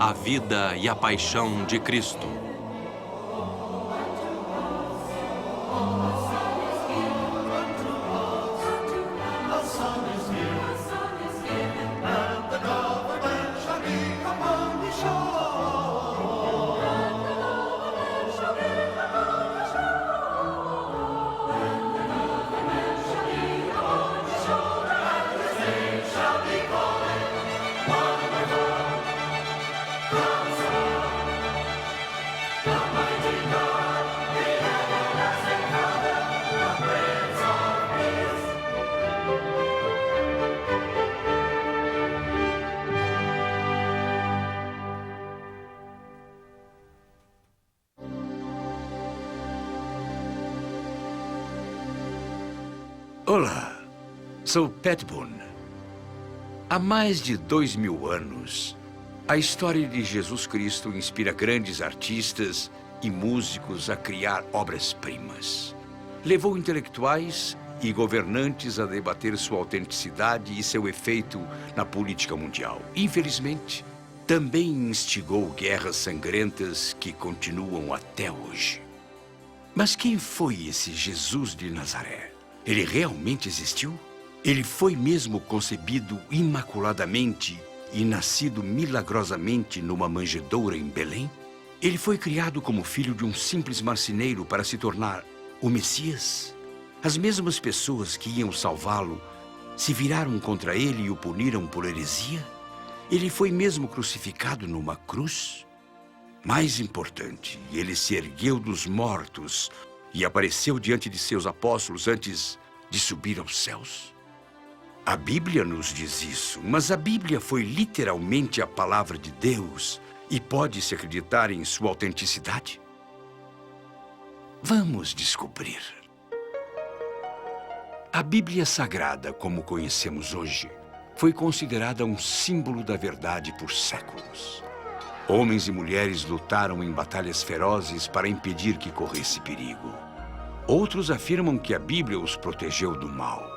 a vida e a paixão de Cristo. Olá, sou Pat Boone. Há mais de 2000 anos, a história de Jesus Cristo inspira grandes artistas e músicos a criar obras-primas. Levou intelectuais e governantes a debater sua autenticidade e seu efeito na política mundial. Infelizmente, também instigou guerras sangrentas que continuam até hoje. Mas quem foi esse Jesus de Nazaré? Ele realmente existiu? Ele foi mesmo concebido imaculadamente e nascido milagrosamente numa manjedoura em Belém? Ele foi criado como filho de um simples marceneiro para se tornar o Messias? As mesmas pessoas que iam salvá-lo se viraram contra ele e o puniram por heresia? Ele foi mesmo crucificado numa cruz? Mais importante, ele se ergueu dos mortos e apareceu diante de seus apóstolos antes de subir aos céus? A Bíblia nos diz isso, mas a Bíblia foi literalmente a palavra de Deus e pode-se acreditar em sua autenticidade? Vamos descobrir. A Bíblia Sagrada, como conhecemos hoje, foi considerada um símbolo da verdade por séculos. Homens e mulheres lutaram em batalhas ferozes para impedir que corresse perigo. Outros afirmam que a Bíblia os protegeu do mal.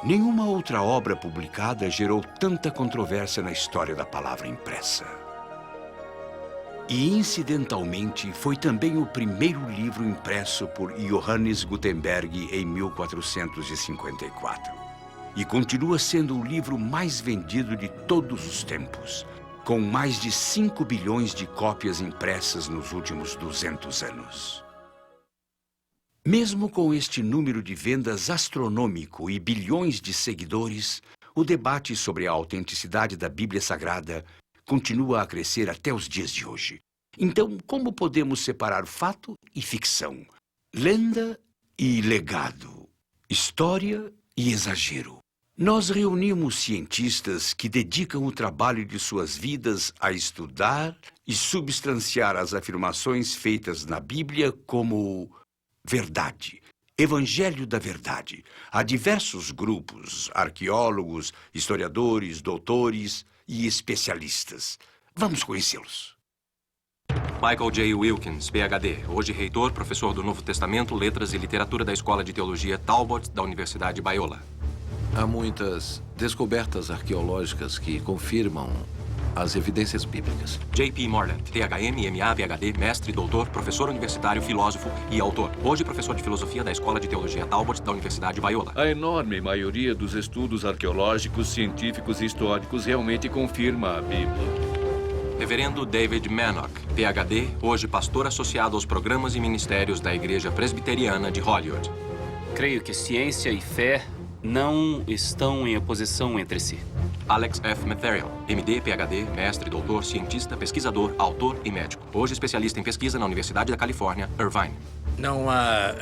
Nenhuma outra obra publicada gerou tanta controvérsia na história da palavra impressa. E, incidentalmente, foi também o primeiro livro impresso por Johannes Gutenberg em 1454. E continua sendo o livro mais vendido de todos os tempos, com mais de 5 bilhões de cópias impressas nos últimos 200 anos. Mesmo com este número de vendas astronômico e bilhões de seguidores, o debate sobre a autenticidade da Bíblia Sagrada continua a crescer até os dias de hoje. Então, como podemos separar fato e ficção? Lenda e legado? História e exagero? Nós reunimos cientistas que dedicam o trabalho de suas vidas a estudar e substanciar as afirmações feitas na Bíblia como verdade, Evangelho da Verdade. Há diversos grupos, arqueólogos, historiadores, doutores e especialistas. Vamos conhecê-los. Michael J. Wilkins, PhD, hoje reitor, professor do Novo Testamento, Letras e Literatura da Escola de Teologia Talbot da Universidade Biola. Há muitas descobertas arqueológicas que confirmam as evidências bíblicas. J.P. Moreland, THM, MA, PhD, mestre, doutor, professor universitário, filósofo e autor. Hoje professor de filosofia da Escola de Teologia Talbot da Universidade Biola. A enorme maioria dos estudos arqueológicos, científicos e históricos realmente confirma a Bíblia. Reverendo David Mannock, PhD, hoje pastor associado aos programas e ministérios da Igreja Presbiteriana de Hollywood. Creio que ciência e fé não estão em oposição entre si. Alex F. Matherial, MD, PhD, mestre, doutor, cientista, pesquisador, autor e médico. Hoje especialista em pesquisa na Universidade da Califórnia, Irvine. Não há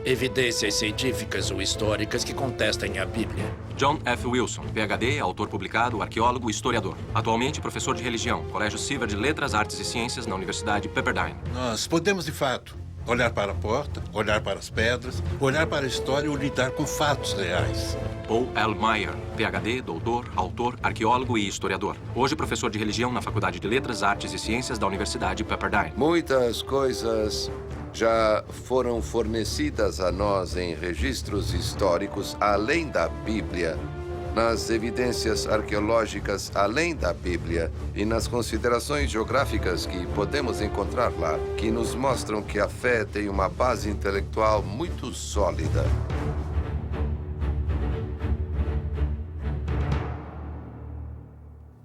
evidências científicas ou históricas que contestem a Bíblia. John F. Wilson, PhD, autor publicado, arqueólogo e historiador. Atualmente professor de religião, Colégio Silver de Letras, Artes e Ciências na Universidade Pepperdine. Nós podemos, de fato, olhar para a porta, olhar para as pedras, olhar para a história ou lidar com fatos reais. Paul L. Meyer, PhD, doutor, autor, arqueólogo e historiador. Hoje professor de religião na Faculdade de Letras, Artes e Ciências da Universidade Pepperdine. Muitas coisas já foram fornecidas a nós em registros históricos além da Bíblia, nas evidências arqueológicas além da Bíblia e nas considerações geográficas que podemos encontrar lá, que nos mostram que a fé tem uma base intelectual muito sólida.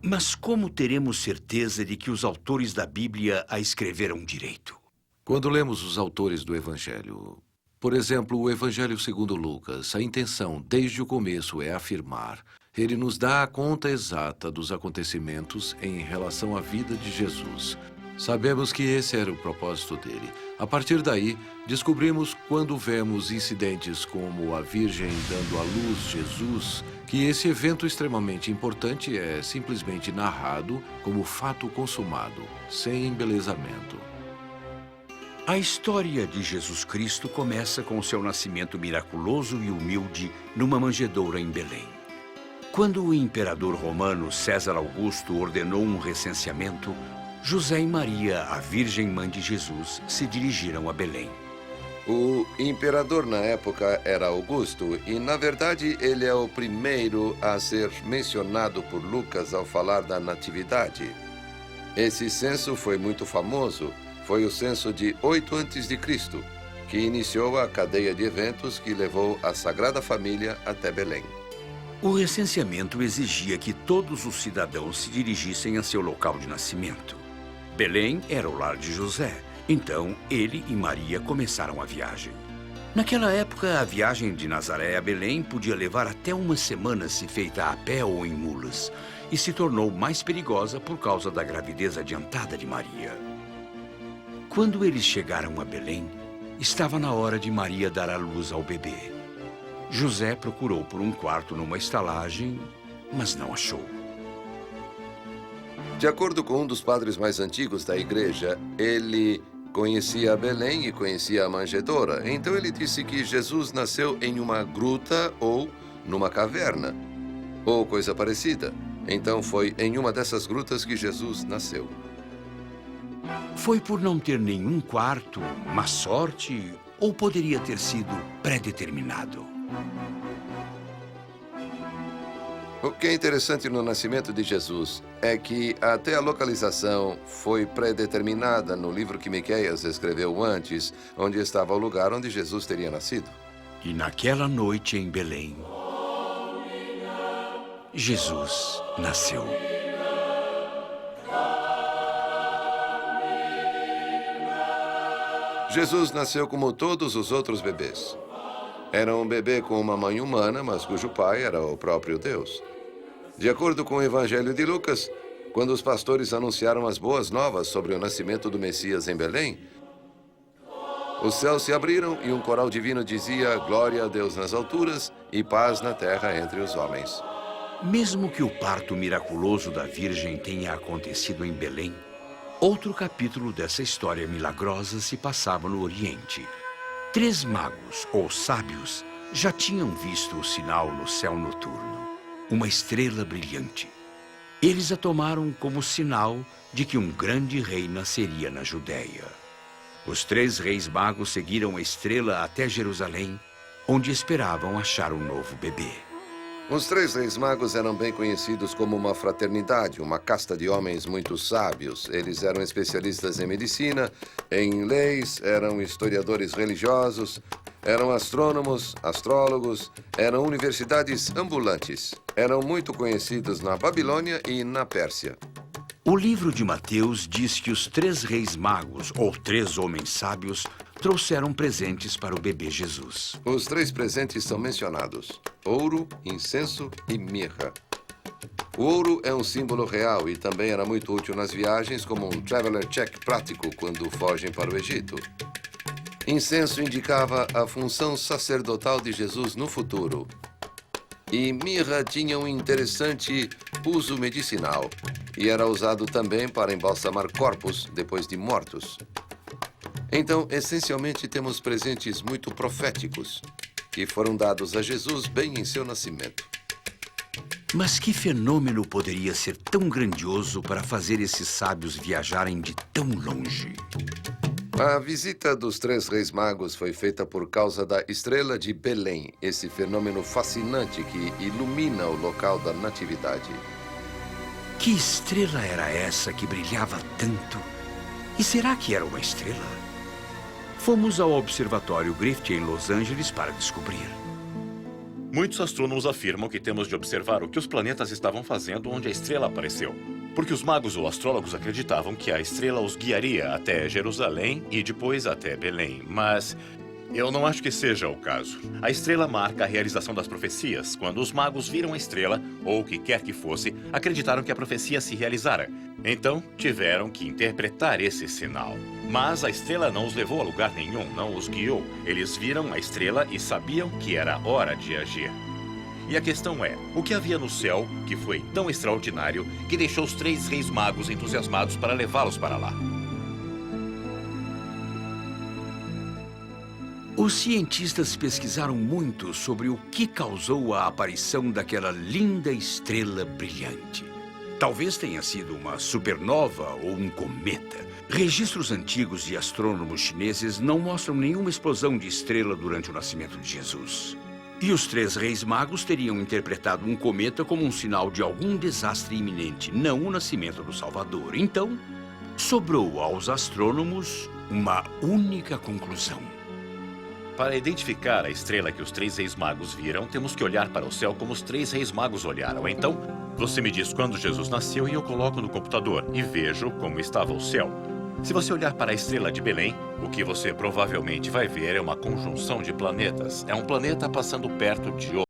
Mas como teremos certeza de que os autores da Bíblia a escreveram direito? Quando lemos os autores do Evangelho, por exemplo, o Evangelho segundo Lucas, a intenção desde o começo é afirmar, ele nos dá a conta exata dos acontecimentos em relação à vida de Jesus. Sabemos que esse era o propósito dele. A partir daí, descobrimos quando vemos incidentes como a Virgem dando à luz Jesus, que esse evento extremamente importante é simplesmente narrado como fato consumado, sem embelezamento. A história de Jesus Cristo começa com seu nascimento miraculoso e humilde numa manjedoura em Belém. Quando o imperador romano César Augusto ordenou um recenseamento, José e Maria, a Virgem Mãe de Jesus, se dirigiram a Belém. O imperador na época era Augusto e, na verdade, ele é o primeiro a ser mencionado por Lucas ao falar da natividade. Esse censo foi muito famoso. Foi o censo de 8 a.C., que iniciou a cadeia de eventos que levou a Sagrada Família até Belém. O recenseamento exigia que todos os cidadãos se dirigissem a seu local de nascimento. Belém era o lar de José, então ele e Maria começaram a viagem. Naquela época, a viagem de Nazaré a Belém podia levar até uma semana se feita a pé ou em mulas, e se tornou mais perigosa por causa da gravidez adiantada de Maria. Quando eles chegaram a Belém, estava na hora de Maria dar à luz ao bebê. José procurou por um quarto numa estalagem, mas não achou. De acordo com um dos padres mais antigos da igreja, ele conhecia Belém e conhecia a manjedoura. Então ele disse que Jesus nasceu em uma gruta ou numa caverna, ou coisa parecida. Então foi em uma dessas grutas que Jesus nasceu. Foi por não ter nenhum quarto, má sorte, ou poderia ter sido predeterminado? O que é interessante no nascimento de Jesus é que até a localização foi predeterminada no livro que Miqueias escreveu antes, onde estava o lugar onde Jesus teria nascido. E naquela noite em Belém, Jesus nasceu. Jesus nasceu como todos os outros bebês. Era um bebê com uma mãe humana, mas cujo pai era o próprio Deus. De acordo com o Evangelho de Lucas, quando os pastores anunciaram as boas novas sobre o nascimento do Messias em Belém, os céus se abriram e um coral divino dizia: glória a Deus nas alturas e paz na terra entre os homens. Mesmo que o parto miraculoso da Virgem tenha acontecido em Belém, outro capítulo dessa história milagrosa se passava no Oriente. 3 magos, ou sábios, já tinham visto o sinal no céu noturno, uma estrela brilhante. Eles a tomaram como sinal de que um grande rei nasceria na Judéia. Os 3 reis magos seguiram a estrela até Jerusalém, onde esperavam achar um novo bebê. Os 3 reis magos eram bem conhecidos como uma fraternidade, uma casta de homens muito sábios. Eles eram especialistas em medicina, em leis, eram historiadores religiosos, eram astrônomos, astrólogos, eram universidades ambulantes. Eram muito conhecidos na Babilônia e na Pérsia. O livro de Mateus diz que os 3 reis magos, ou 3 homens sábios, trouxeram presentes para o bebê Jesus. Os 3 presentes são mencionados: ouro, incenso e mirra. O ouro é um símbolo real e também era muito útil nas viagens como um traveler check prático quando fogem para o Egito. Incenso indicava a função sacerdotal de Jesus no futuro. E mirra tinha um interessante uso medicinal e era usado também para embalsamar corpos depois de mortos. Então, essencialmente, temos presentes muito proféticos, que foram dados a Jesus bem em seu nascimento. Mas que fenômeno poderia ser tão grandioso para fazer esses sábios viajarem de tão longe? A visita dos 3 reis magos foi feita por causa da estrela de Belém, esse fenômeno fascinante que ilumina o local da natividade. Que estrela era essa que brilhava tanto? E será que era uma estrela? Fomos ao Observatório Griffith em Los Angeles para descobrir. Muitos astrônomos afirmam que temos de observar o que os planetas estavam fazendo onde a estrela apareceu. Porque os magos ou astrólogos acreditavam que a estrela os guiaria até Jerusalém e depois até Belém. Mas eu não acho que seja o caso. A estrela marca a realização das profecias. Quando os magos viram a estrela, ou o que quer que fosse, acreditaram que a profecia se realizara. Então, tiveram que interpretar esse sinal. Mas a estrela não os levou a lugar nenhum, não os guiou. Eles viram a estrela e sabiam que era hora de agir. E a questão é, o que havia no céu que foi tão extraordinário que deixou os 3 reis magos entusiasmados para levá-los para lá? Os cientistas pesquisaram muito sobre o que causou a aparição daquela linda estrela brilhante. Talvez tenha sido uma supernova ou um cometa. Registros antigos de astrônomos chineses não mostram nenhuma explosão de estrela durante o nascimento de Jesus. E os 3 reis magos teriam interpretado um cometa como um sinal de algum desastre iminente, não o nascimento do Salvador. Então, sobrou aos astrônomos uma única conclusão. Para identificar a estrela que os 3 reis magos viram, temos que olhar para o céu como os 3 reis magos olharam. Então, você me diz quando Jesus nasceu e eu coloco no computador e vejo como estava o céu. Se você olhar para a estrela de Belém, o que você provavelmente vai ver é uma conjunção de planetas. É um planeta passando perto de outro.